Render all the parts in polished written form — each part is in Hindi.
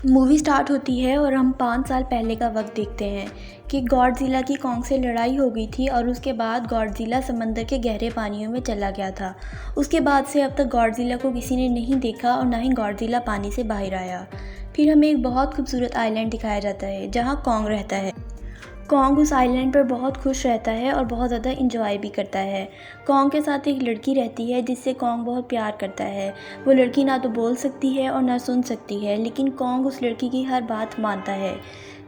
मूवी स्टार्ट होती है और हम 5 साल पहले का वक्त देखते हैं कि गॉडज़िला की कॉन्ग से लड़ाई हो गई थी और उसके बाद गॉडज़िला समंदर के गहरे पानियों में चला गया था। उसके बाद से अब तक गॉडज़िला को किसी ने नहीं देखा और ना ही गॉडज़िला पानी से बाहर आया। फिर हमें एक बहुत खूबसूरत आइलैंड दिखाया जाता है जहाँ कॉन्ग रहता है। कॉन्ग उस आइलैंड पर बहुत खुश रहता है और बहुत ज़्यादा इंजॉय भी करता है। कॉन्ग के साथ एक लड़की रहती है जिससे कॉन्ग बहुत प्यार करता है। वो लड़की ना तो बोल सकती है और ना सुन सकती है, लेकिन कॉन्ग उस लड़की की हर बात मानता है।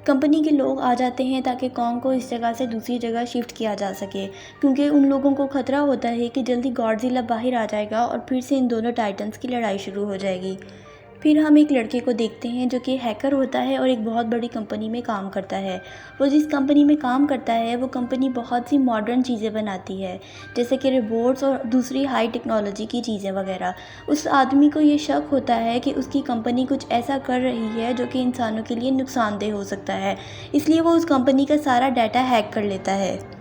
कंपनी के लोग आ जाते हैं ताकि कॉन्ग को इस जगह से दूसरी जगह शिफ्ट किया जा सके, क्योंकि उन लोगों को खतरा होता है कि जल्दी गॉडज़िला बाहर आ जाएगा और फिर से इन दोनों टाइटन्स की लड़ाई शुरू हो जाएगी। फिर हम एक लड़के को देखते हैं जो कि हैकर होता है और एक बहुत बड़ी कंपनी में काम करता है। वो जिस कंपनी में काम करता है वो कंपनी बहुत सी मॉडर्न चीज़ें बनाती है, जैसे कि रोबोट्स और दूसरी हाई टेक्नोलॉजी की चीज़ें वगैरह। उस आदमी को ये शक होता है कि उसकी कंपनी कुछ ऐसा कर रही है जो कि इंसानों के लिए नुकसानदेह हो सकता है, इसलिए वो उस कंपनी का सारा डाटा हैक कर लेता है।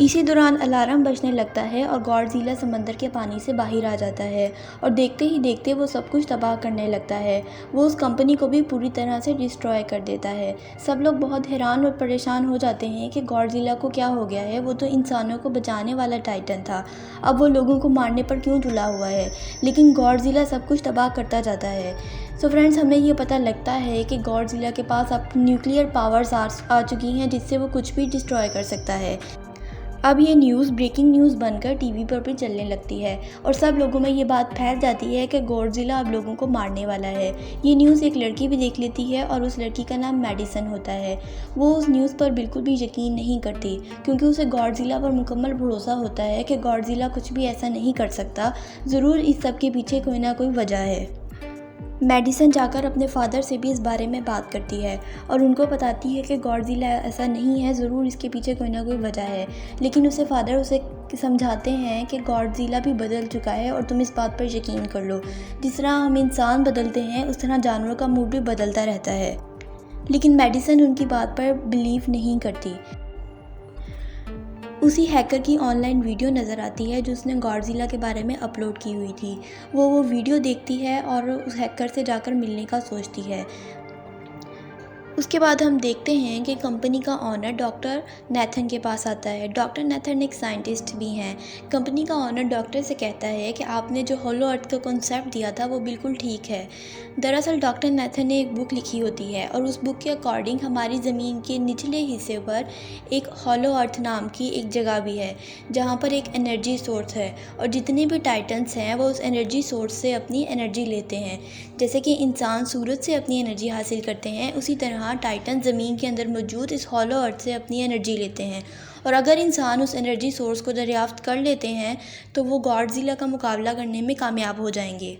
इसी दौरान अलार्म बजने लगता है और गॉडज़िला समंदर के पानी से बाहर आ जाता है और देखते ही देखते वो सब कुछ तबाह करने लगता है। वो उस कंपनी को भी पूरी तरह से डिस्ट्रॉय कर देता है। सब लोग बहुत हैरान और परेशान हो जाते हैं कि गॉडज़िला को क्या हो गया है। वो तो इंसानों को बचाने वाला टाइटन था, अब वो लोगों को मारने पर क्यों तुला हुआ है। लेकिन गॉडज़िला सब कुछ तबाह करता जाता है। सो फ्रेंड्स, हमें ये पता लगता है कि गॉडज़िला के पास अब न्यूक्लियर पावर्स आ चुकी हैं जिससे वो कुछ भी डिस्ट्रॉय कर सकता है। अब ये न्यूज़ ब्रेकिंग न्यूज़ बनकर टीवी पर भी चलने लगती है और सब लोगों में ये बात फैल जाती है कि गॉडज़िला अब लोगों को मारने वाला है। ये न्यूज़ एक लड़की भी देख लेती है और उस लड़की का नाम मेडिसन होता है। वो उस न्यूज़ पर बिल्कुल भी यकीन नहीं करती, क्योंकि उसे गॉडज़िला पर मुकम्मल भरोसा होता है कि गॉडज़िला कुछ भी ऐसा नहीं कर सकता। ज़रूर इस सब के पीछे कोई ना कोई वजह है। मेडिसन जाकर अपने फादर से भी इस बारे में बात करती है और उनको बताती है कि गॉडज़िला ऐसा नहीं है, ज़रूर इसके पीछे कोई ना कोई वजह है। लेकिन उसे फादर उसे समझाते हैं कि गॉडज़िला भी बदल चुका है और तुम इस बात पर यकीन कर लो। जिस तरह हम इंसान बदलते हैं उस तरह जानवरों का मूड भी बदलता रहता है। लेकिन मेडिसन उनकी बात पर बिलीव नहीं करती। उसी हैकर की ऑनलाइन वीडियो नज़र आती है जो उसने गॉडज़िला के बारे में अपलोड की हुई थी। वो वीडियो देखती है और उस हैकर से जाकर मिलने का सोचती है। उसके बाद हम देखते हैं कि कंपनी का ऑनर डॉक्टर नेथन के पास आता है। डॉक्टर नेथन एक साइंटिस्ट भी हैं। कंपनी का ऑनर डॉक्टर से कहता है कि आपने जो होलो अर्थ का कॉन्सेप्ट दिया था वो बिल्कुल ठीक है। दरअसल डॉक्टर नेथन ने एक बुक लिखी होती है और उस बुक के अकॉर्डिंग हमारी ज़मीन के निचले हिस्से पर एक होलो अर्थ नाम की एक जगह भी है, जहाँ पर एक एनर्जी सोर्स है और जितने भी टाइटन्स हैं वो उस एनर्जी सोर्स से अपनी एनर्जी लेते हैं। जैसे कि इंसान सूरज से अपनी एनर्जी हासिल करते हैं, उसी तरह टाइटन ज़मीन के अंदर मौजूद इस हॉलो अर्थ से अपनी एनर्जी लेते हैं। और अगर इंसान उस एनर्जी सोर्स को दरियाफ्त कर लेते हैं तो वो गॉडज़िला का मुकाबला करने में कामयाब हो जाएंगे।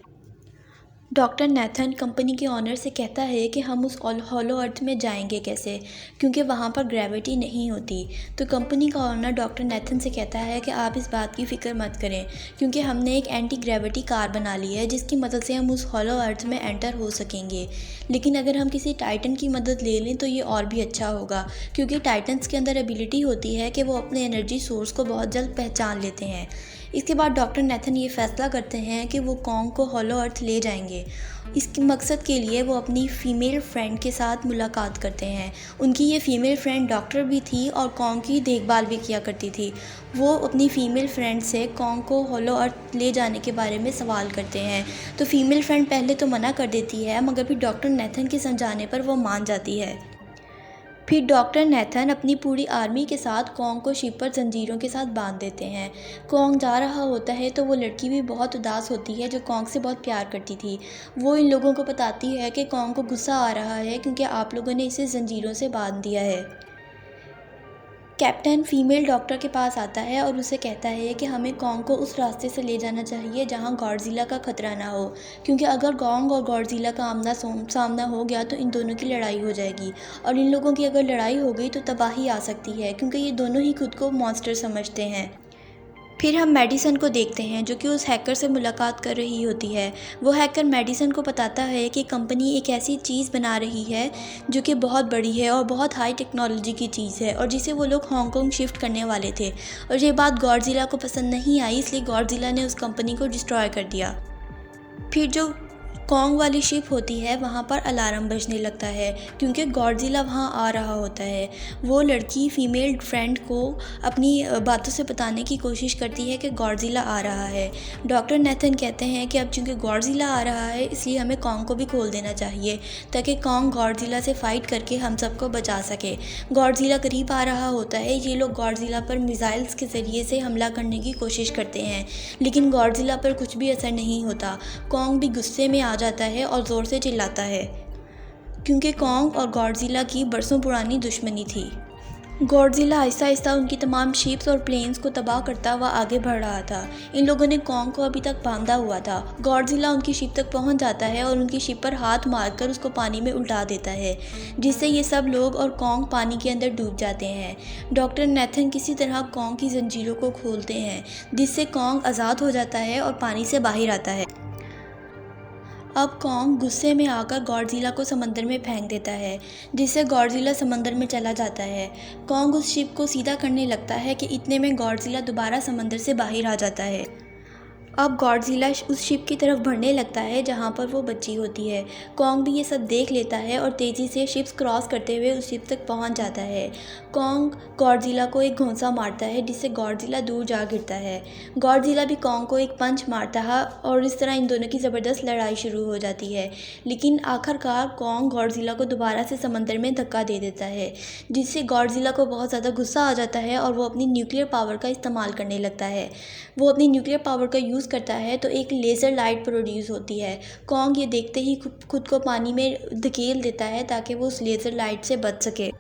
डॉक्टर नेथन कंपनी के ऑनर से कहता है कि हम उस हॉलो अर्थ में जाएंगे कैसे, क्योंकि वहाँ पर ग्रेविटी नहीं होती। तो कंपनी का ऑनर डॉक्टर नेथन से कहता है कि आप इस बात की फ़िक्र मत करें, क्योंकि हमने एक एंटी ग्रेविटी कार बना ली है जिसकी मदद से हम उस हॉलो अर्थ में एंटर हो सकेंगे। लेकिन अगर हम किसी टाइटन की मदद ले लें तो ये और भी अच्छा होगा, क्योंकि टाइटन्स के अंदर एबिलिटी होती है कि वो अपने एनर्जी सोर्स को बहुत जल्द पहचान लेते हैं। इसके बाद डॉक्टर नेथन ये फैसला करते हैं कि वो कॉन्ग को हॉलो अर्थ ले जाएंगे। इसके मकसद के लिए वो अपनी फ़ीमेल फ्रेंड के साथ मुलाकात करते हैं। उनकी ये फ़ीमेल फ्रेंड डॉक्टर भी थी और कॉन्ग की देखभाल भी किया करती थी। वो अपनी फ़ीमेल फ्रेंड से कॉन्ग को हॉलो अर्थ ले जाने के बारे में सवाल करते हैं। तो फ़ीमेल फ्रेंड पहले तो मना कर देती है, मगर फिर डॉक्टर नेथन के समझाने पर वो मान जाती है। फिर डॉक्टर नेथन अपनी पूरी आर्मी के साथ कॉन्ग को शिप पर जंजीरों के साथ बांध देते हैं। कॉन्ग जा रहा होता है तो वो लड़की भी बहुत उदास होती है जो कॉन्ग से बहुत प्यार करती थी। वो इन लोगों को बताती है कि कॉन्ग को गुस्सा आ रहा है क्योंकि आप लोगों ने इसे जंजीरों से बांध दिया है। कैप्टन फीमेल डॉक्टर के पास आता है और उसे कहता है कि हमें कॉन्ग को उस रास्ते से ले जाना चाहिए जहां गॉडज़िला का खतरा ना हो, क्योंकि अगर कॉन्ग और गॉडज़िला का आमना सामना हो गया तो इन दोनों की लड़ाई हो जाएगी और इन लोगों की अगर लड़ाई हो गई तो तबाही आ सकती है, क्योंकि ये दोनों ही खुद को मॉन्स्टर समझते हैं। फिर हम मेडिसन को देखते हैं जो कि उस हैकर से मुलाकात कर रही होती है। वो हैकर मेडिसन को बताता है कि कंपनी एक ऐसी चीज़ बना रही है जो कि बहुत बड़ी है और बहुत हाई टेक्नोलॉजी की चीज़ है और जिसे वो लोग हांगकांग शिफ्ट करने वाले थे। और ये बात गॉडज़िला को पसंद नहीं आई, इसलिए गॉडज़िला ने उस कंपनी को डिस्ट्रॉय कर दिया। फिर जो कॉन्ग वाली शिप होती है वहाँ पर अलार्म बजने लगता है क्योंकि गॉडजिला वहाँ आ रहा होता है। वो लड़की फ़ीमेल फ्रेंड को अपनी बातों से बताने की कोशिश करती है कि गॉडजिला आ रहा है। डॉक्टर नेथन कहते हैं कि अब चूँकि गॉडजिला आ रहा है इसलिए हमें कॉन्ग को भी खोल देना चाहिए ताकि कॉन्ग गॉडजिला से फ़ाइट करके हम सबको बचा सके। गॉडजिला करीब आ रहा होता है। ये लोग गॉडजिला पर मिसाइल्स के ज़रिए से हमला करने की कोशिश करते हैं लेकिन गॉडजिला पर कुछ भी असर नहीं होता। कॉन्ग भी गुस्से में आ जाता है और ज़ोर से चिल्लाता है क्योंकि कॉन्ग और गॉडजिला की बरसों पुरानी दुश्मनी थी। गॉडजिला आहिस्ता आहिस्ता उनकी तमाम शिप्स और प्लेन्स को तबाह करता हुआ आगे बढ़ रहा था। इन लोगों ने कॉन्ग को अभी तक बांधा हुआ था। गॉडजिला उनकी शिप तक पहुंच जाता है और उनकी शिप पर हाथ मारकर उसको पानी में उल्टा देता है जिससे ये सब लोग और कॉन्ग पानी के अंदर डूब जाते हैं। डॉक्टर नेथन किसी तरह कॉन्ग की जंजीरों को खोलते हैं जिससे कॉन्ग आज़ाद हो जाता है और पानी से बाहर आता है। अब कॉन्ग गुस्से में आकर गॉडजिला को समंदर में फेंक देता है जिससे गॉडजिला समंदर में चला जाता है। कॉन्ग उस शिप को सीधा करने लगता है कि इतने में गॉडजिला दोबारा समंदर से बाहर आ जाता है। अब गॉडजिला उस शिप की तरफ बढ़ने लगता है जहाँ पर वो बच्ची होती है। कॉन्ग भी ये सब देख लेता है और तेज़ी से शिप्स क्रॉस करते हुए उस शिप तक पहुँच जाता है। कॉन्ग गॉडजिला को एक घोंसा मारता है जिससे गॉडजिला दूर जा गिरता है। गॉडजिला भी कॉन्ग को एक पंच मारता है और इस तरह इन दोनों की ज़बरदस्त लड़ाई शुरू हो जाती है। लेकिन आखिरकार कॉन्ग गॉडजिला को दोबारा से समंदर में धक्का दे देता है जिससे गॉडजिला को बहुत ज़्यादा गुस्सा आ जाता है और वो अपनी न्यूक्लियर पावर का इस्तेमाल करने लगता है। वो अपनी न्यूक्लियर पावर का यूज़ करता है तो एक लेज़र लाइट प्रोड्यूस होती है। कॉन्ग ये देखते ही खुद को पानी में धकेल देता है ताकि वो उस लेज़र लाइट से बच सके।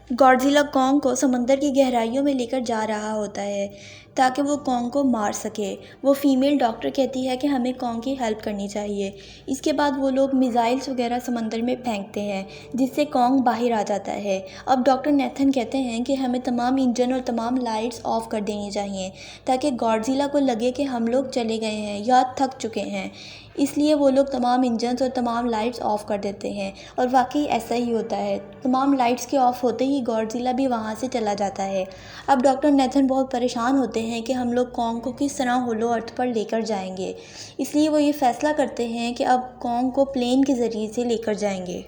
गॉडजिला कॉन्ग को समंदर की गहराइयों में लेकर जा रहा होता है ताकि वो कॉन्ग को मार सके। वो फीमेल डॉक्टर कहती है कि हमें कॉन्ग की हेल्प करनी चाहिए। इसके बाद वो लोग मिसाइल्स वगैरह समंदर में फेंकते हैं जिससे कॉन्ग बाहर आ जाता है। अब डॉक्टर नेथन कहते हैं कि हमें तमाम इंजन और तमाम लाइट्स ऑफ कर देनी चाहिए ताकि गॉडजिला को लगे कि हम लोग चले गए हैं या थक चुके हैं। इसलिए वो लोग तमाम इंजन्स और तमाम लाइट्स ऑफ़ कर देते हैं और वाकई ऐसा ही होता है। तमाम लाइट्स के ऑफ़ होते ही गॉडजिला भी वहाँ से चला जाता है। अब डॉक्टर नेथन बहुत परेशान होते हैं कि हम लोग कॉन्ग को किस तरह होलो अर्थ पर लेकर जाएंगे। इसलिए वो ये फ़ैसला करते हैं कि अब कॉन्ग को प्लेन के ज़रिए से लेकर जाएंगे।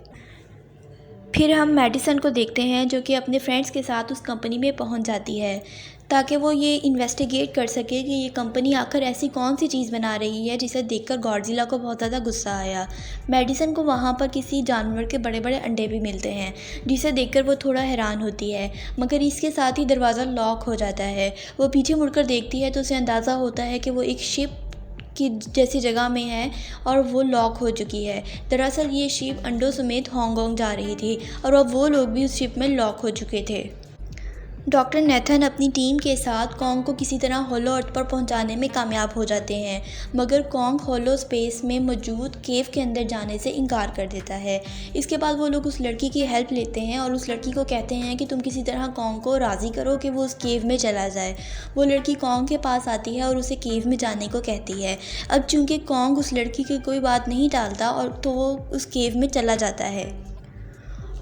फिर हम मैडिसन को देखते हैं जो कि अपने फ्रेंड्स के साथ उस कंपनी में पहुंच जाती है ताकि वो ये इन्वेस्टिगेट कर सके कि ये कंपनी आखिर ऐसी कौन सी चीज़ बना रही है जिसे देखकर गॉडजिला को बहुत ज़्यादा गुस्सा आया। मैडिसन को वहाँ पर किसी जानवर के बड़े बड़े अंडे भी मिलते हैं जिसे देखकर वो थोड़ा हैरान होती है, मगर इसके साथ ही दरवाज़ा लॉक हो जाता है। वो पीछे मुड़कर देखती है तो उसे अंदाज़ा होता है कि वो एक शिप की जैसी जगह में है और वो लॉक हो चुकी है। दरअसल ये शिप अंडों समेत हांगकांग जा रही थी और अब वो लोग भी उस शिप में लॉक हो चुके थे। डॉक्टर नेथन अपनी टीम के साथ कॉन्ग को किसी तरह होलो अर्थ पर पहुंचाने में कामयाब हो जाते हैं, मगर कॉन्ग होलो स्पेस में मौजूद केव के अंदर जाने से इनकार कर देता है। इसके बाद वो लोग उस लड़की की हेल्प लेते हैं और उस लड़की को कहते हैं कि तुम किसी तरह कॉन्ग को राज़ी करो कि वो उस केव में चला जाए। वो लड़की कॉन्ग के पास आती है और उसे केव में जाने को कहती है। अब चूँकि कॉन्ग उस लड़की की कोई बात नहीं टालता और तो वो उस केव में चला जाता है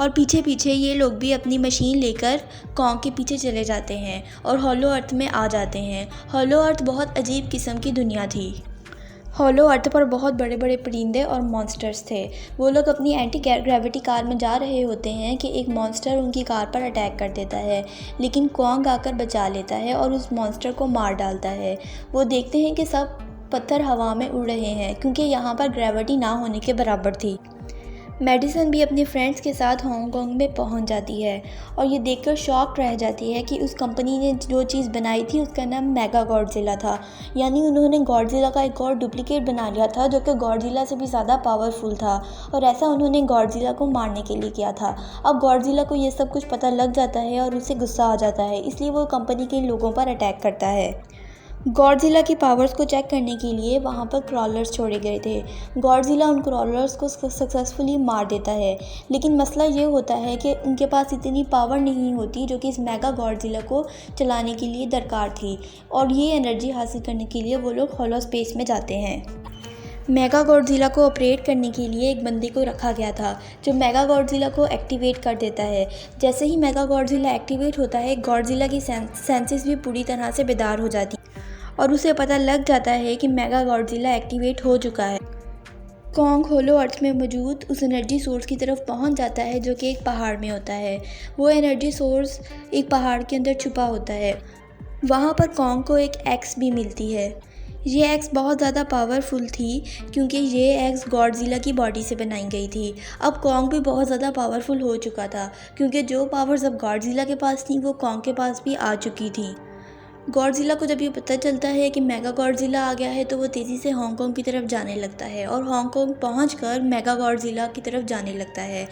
और पीछे पीछे ये लोग भी अपनी मशीन लेकर कॉन्ग के पीछे चले जाते हैं और होलो अर्थ में आ जाते हैं। होलो अर्थ बहुत अजीब किस्म की दुनिया थी। होलो अर्थ पर बहुत बड़े बड़े परिंदे और मॉन्स्टर्स थे। वो लोग अपनी एंटी ग्रेविटी कार में जा रहे होते हैं कि एक मॉन्स्टर उनकी कार पर अटैक कर देता है, लेकिन कॉन्ग आकर बचा लेता है और उस मॉन्स्टर को मार डालता है। वो देखते हैं कि सब पत्थर हवा में उड़ रहे हैं क्योंकि यहाँ पर ग्रेविटी ना होने के बराबर थी। मैडिसन भी अपने फ्रेंड्स के साथ हांगकांग में पहुंच जाती है और ये देखकर शॉक रह जाती है कि उस कंपनी ने जो चीज़ बनाई थी उसका नाम मेगा गॉडजिला था। यानी उन्होंने गॉडजिला का एक और डुप्लीकेट बना लिया था जो कि गॉडजिला से भी ज़्यादा पावरफुल था और ऐसा उन्होंने गॉडजिला को मारने के लिए किया था। अब गॉडजिला को ये सब कुछ पता लग जाता है और उसे गुस्सा आ जाता है, इसलिए वो कंपनी के लोगों पर अटैक करता है। गॉडजिला की पावर्स को चेक करने के लिए वहाँ पर क्रॉलर्स छोड़े गए थे। गॉडजिला उन क्रॉलर्स को सक्सेसफुली मार देता है, लेकिन मसला ये होता है कि उनके पास इतनी पावर नहीं होती जो कि इस मेगा गॉडजिला को चलाने के लिए दरकार थी और ये एनर्जी हासिल करने के लिए वो लोग होलो स्पेस में जाते हैं। मेगा गॉडजिला को ऑपरेट करने के लिए एक बंदे को रखा गया था जो मेगा गॉडजिला को एक्टिवेट कर देता है। जैसे ही मेगा गॉडजिला एक्टिवेट होता है, गॉडजिला की सेंसेस भी पूरी तरह से बेदार हो जाती और उसे पता लग जाता है कि मेगा गॉडजिला एक्टिवेट हो चुका है। कॉन्ग होलो अर्थ में मौजूद उस एनर्जी सोर्स की तरफ पहुंच जाता है जो कि एक पहाड़ में होता है। वो एनर्जी सोर्स एक पहाड़ के अंदर छुपा होता है। वहाँ पर कॉन्ग को एक एक्स भी मिलती है। ये एक्स बहुत ज़्यादा पावरफुल थी क्योंकि ये एक्स गॉडज़िला की बॉडी से बनाई गई थी। अब कॉन्ग भी बहुत ज़्यादा पावरफुल हो चुका था क्योंकि जो पावर्स अब गॉडज़िला के पास थी वो कॉन्ग के पास भी आ चुकी थी। गॉडज़िला को जब ये पता चलता है कि मेगा गॉडज़िला आ गया है तो वो तेज़ी से हांगकांग की तरफ जाने लगता है और हांगकांग पहुंचकर मेगा गॉडज़िला की तरफ जाने लगता है।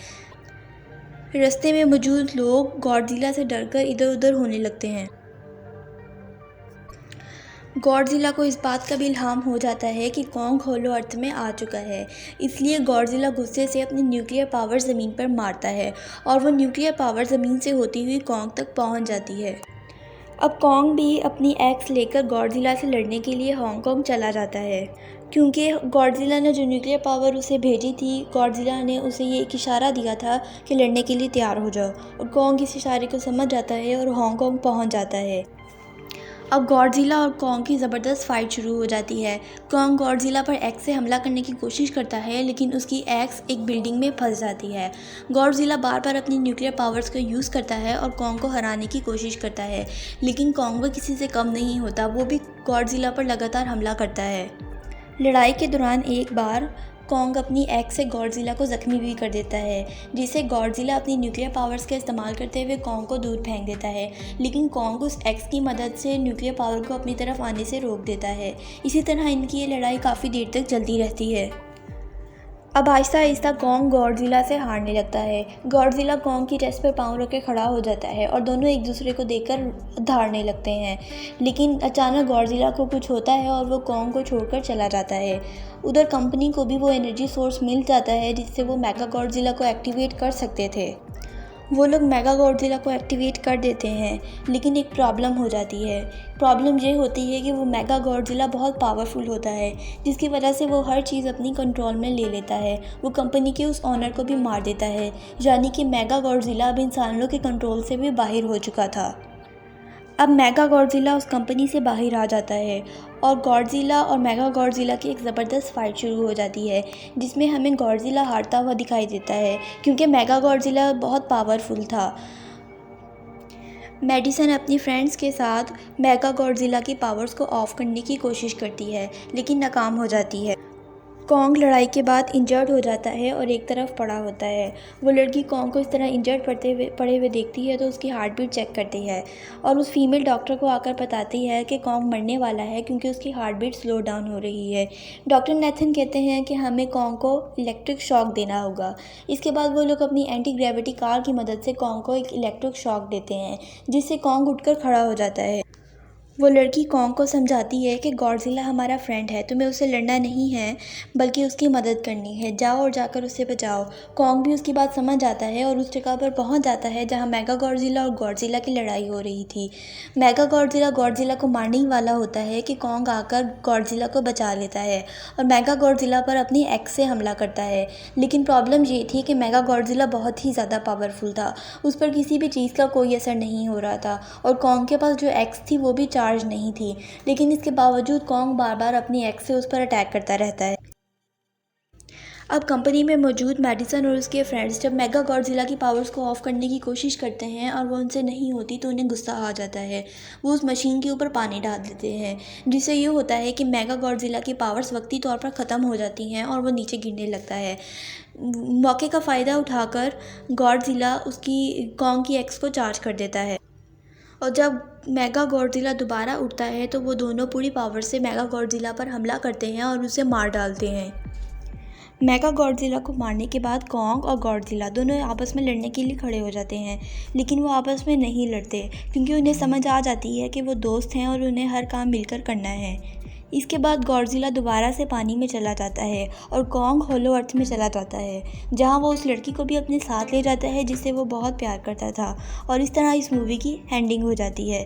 रास्ते में मौजूद लोग गॉडज़िला से डरकर इधर उधर होने लगते हैं। गॉडज़िला को इस बात का भी इल्हाम हो जाता है कि कॉन्ग होलो अर्थ में आ चुका है, इसलिए गॉडज़िला गुस्से से अपनी न्यूक्लियर पावर ज़मीन पर मारता है और वो न्यूक्लियर पावर ज़मीन से होती हुई कॉन्ग तक पहुंच जाती है। अब कॉन्ग भी अपनी एक्स लेकर गॉडज़िला से लड़ने के लिए हांगकांग चला जाता है क्योंकि गॉडज़िला ने जो न्यूक्लियर पावर उसे भेजी थी, गॉडज़िला ने उसे ये एक इशारा दिया था कि लड़ने के लिए तैयार हो जाओ और कॉन्ग इस इशारे को समझ जाता है और हांगकांग पहुंच जाता है। अब गॉडज़िला और कॉन्ग की ज़बरदस्त फाइट शुरू हो जाती है। कॉन्ग गॉडज़िला पर एक्स से हमला करने की कोशिश करता है लेकिन उसकी एक्स एक बिल्डिंग में फंस जाती है। गॉडज़िला बार बार अपनी न्यूक्लियर पावर्स को यूज़ करता है और कॉन्ग को हराने की कोशिश करता है लेकिन कॉन्ग भी किसी से कम नहीं होता, वो भी गॉडज़िला पर लगातार हमला करता है। लड़ाई के दौरान एक बार कॉन्ग अपनी एक्स से गॉडज़िला को ज़ख्मी भी कर देता है जिससे गॉडज़िला अपनी न्यूक्लियर पावर्स का इस्तेमाल करते हुए कॉन्ग को दूर फेंक देता है लेकिन कॉन्ग उस एक्स की मदद से न्यूक्लियर पावर को अपनी तरफ आने से रोक देता है। इसी तरह इनकी ये लड़ाई काफ़ी देर तक चलती रहती है। अब आहिस्ता आहिस्ता कॉन्ग गॉडज़िला से हारने लगता है। गॉडज़िला कॉन्ग की चेस्ट पर पाँव रख के खड़ा हो जाता है और दोनों एक दूसरे को देखकर धाड़ने लगते हैं लेकिन अचानक गॉडज़िला को कुछ होता है और वो कॉन्ग को छोड़कर चला जाता है। उधर कंपनी को भी वो एनर्जी सोर्स मिल जाता है जिससे वो मेगा गॉडज़िला को एक्टिवेट कर सकते थे। वो लोग मेगा गॉडज़िला को एक्टिवेट कर देते हैं लेकिन एक प्रॉब्लम हो जाती है। प्रॉब्लम ये होती है कि वो मेगा गॉडज़िला बहुत पावरफुल होता है जिसकी वजह से वो हर चीज़ अपनी कंट्रोल में ले लेता है। वो कंपनी के उस ऑनर को भी मार देता है, यानी कि मेगा गॉडज़िला अब इंसानों के कंट्रोल से भी बाहर हो चुका था। अब मेगा गॉडज़िला उस कंपनी से बाहर आ जाता है और गॉडज़िला और मेगा गॉडज़िला की एक ज़बरदस्त फाइट शुरू हो जाती है जिसमें हमें गॉडज़िला हारता हुआ दिखाई देता है क्योंकि मेगा गॉडज़िला बहुत पावरफुल था। मेडिसन अपनी फ्रेंड्स के साथ मेगा गॉडज़िला की पावर्स को ऑफ करने की कोशिश करती है लेकिन नाकाम हो जाती है। कॉन्ग लड़ाई के बाद इंजर्ड हो जाता है और एक तरफ पड़ा होता है। वो लड़की कॉन्ग को इस तरह इंजर्ड पड़े हुए देखती है तो उसकी हार्ट बीट चेक करती है और उस फीमेल डॉक्टर को आकर बताती है कि कॉन्ग मरने वाला है क्योंकि उसकी हार्ट बीट स्लो डाउन हो रही है। डॉक्टर नेथन कहते हैं कि हमें कॉन्ग को इलेक्ट्रिक शॉक देना होगा। इसके बाद वो लोग अपनी एंटी ग्रेविटी कार की मदद से कॉन्ग को एक इलेक्ट्रिक शॉक देते हैं जिससे कॉन्ग उठकर खड़ा हो जाता है। वो लड़की कॉन्ग को समझाती है कि गॉडज़िला हमारा फ्रेंड है, तुम्हें उससे लड़ना नहीं है बल्कि उसकी मदद करनी है, जाओ और जाकर उससे बचाओ। कॉन्ग भी उसकी बात समझ आता है और उस जगह पर पहुंच जाता है जहां मेगा गॉडज़िला और गॉडज़िला की लड़ाई हो रही थी। मेगा गॉडज़िला गॉडज़िला को मारने ही वाला होता है कि कॉन्ग आकर गॉडज़िला को बचा लेता है और मेगा गॉडज़िला पर अपनी एक्स से हमला करता है। लेकिन प्रॉब्लम ये थी कि मेगा गॉडज़िला बहुत ही ज़्यादा पावरफुल था, उस पर किसी भी चीज़ का कोई असर नहीं हो रहा था और कॉन्ग के पास जो एक्स थी वो भी चार्ज नहीं थी, लेकिन इसके बावजूद कॉन्ग बार बार अपनी एक्स से उस पर अटैक करता रहता है। अब कंपनी में मौजूद मेडिसन और उसके फ्रेंड्स जब मेगा गॉडज़िला की पावर्स को ऑफ करने की कोशिश करते हैं और वो उनसे नहीं होती तो उन्हें गुस्सा आ जाता है। वो उस मशीन के ऊपर पानी डाल देते हैं जिससे ये होता है कि मेगा गॉडज़िला की पावर्स वक्ती तौर पर ख़त्म हो जाती हैं और वो नीचे गिरने लगता है। मौके का फ़ायदा उठाकर गॉडज़िला उसकी कॉन्ग की एक्स को चार्ज कर देता है और जब मेगा गॉडज़िला दोबारा उठता है तो वो दोनों पूरी पावर से मेगा गॉडज़िला पर हमला करते हैं और उसे मार डालते हैं। मेगा गॉडज़िला को मारने के बाद कॉन्ग और गॉडज़िला दोनों आपस में लड़ने के लिए खड़े हो जाते हैं लेकिन वो आपस में नहीं लड़ते क्योंकि उन्हें समझ आ जाती है कि वो दोस्त हैं और उन्हें हर काम मिलकर करना है। इसके बाद गॉडज़िला दोबारा से पानी में चला जाता है और कॉन्ग होलो अर्थ में चला जाता है जहां वो उस लड़की को भी अपने साथ ले जाता है जिससे वो बहुत प्यार करता था और इस तरह इस मूवी की एंडिंग हो जाती है।